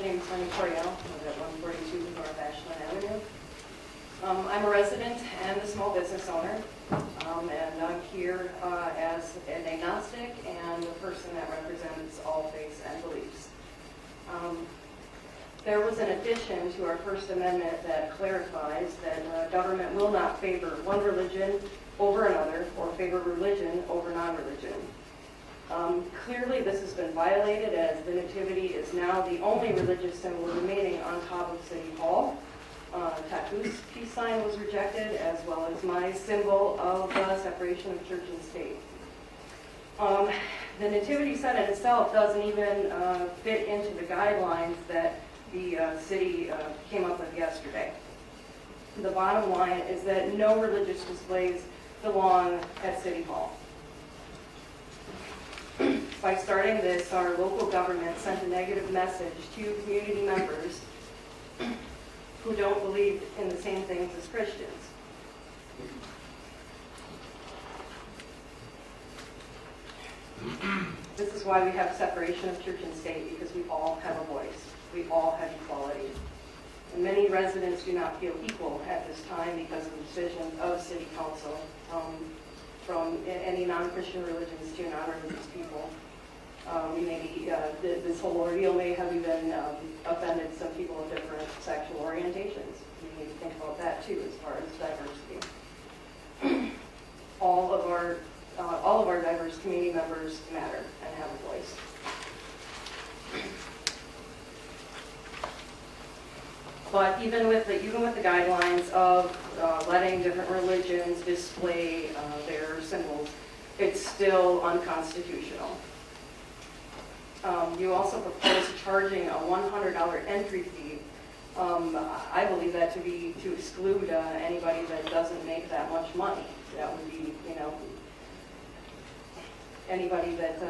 name is Wendy Coriell. I live at 142 North Ashland Avenue. I'm a resident and a small business owner, and I'm here as an agnostic and a person that represents all faiths and beliefs. There was an addition to our First Amendment that clarifies that government will not favor one religion over another or favor religion over non-religion. Clearly this has been violated, as the Nativity is now the only religious symbol remaining on top of City Hall. Tattoo's peace sign was rejected, as well as my symbol of separation of church and state. The Nativity sign in itself doesn't even fit into the guidelines that the city came up with yesterday. The bottom line is that no religious displays belong at City Hall. By starting this, our local government sent a negative message to community members who don't believe in the same things as Christians. This is why we have separation of church and state, because we all have a voice. We all have equality. And many residents do not feel equal at this time because of the decision of City Council, from any non-Christian religions to non-religious people. Maybe this whole ordeal may have even offended some people of different sexual orientations. We need to think about that too, as far as diversity. All of our diverse community members matter and have a voice. But even with the guidelines of letting different religions display their symbols, it's still unconstitutional. You also propose charging a $100 entry fee. I believe that to be to exclude anybody that doesn't make that much money. That would be, anybody that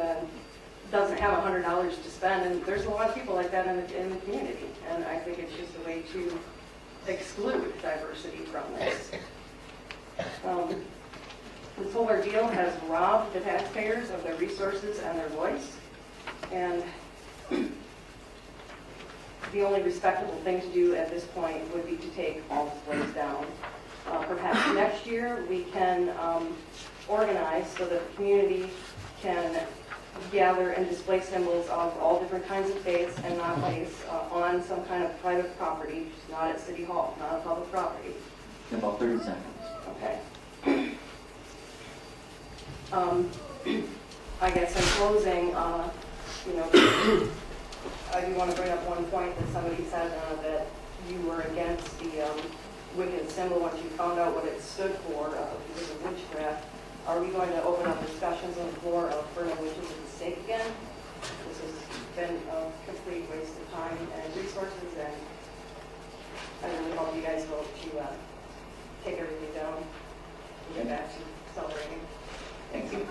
doesn't have $100 to spend, and there's a lot of people like that in the community, and I think it's just a way to exclude diversity from this. This whole ordeal has robbed the taxpayers of their resources and their voice, and the only respectable thing to do at this point would be to take all displays down. Perhaps next year we can organize so that the community can gather and display symbols of all different kinds of faiths and not place on some kind of private property, just not at City Hall, not a public property. About 30 seconds. Okay. I guess in closing, I do want to bring up one point that somebody said that you were against the Wiccan symbol once you found out what it stood for because of witchcraft. Are we going to open up discussions on the floor of burning witches at the stake again? This has been a complete waste of time and resources, and I really hope you guys vote to take everything down and get back to celebrating. Thank you.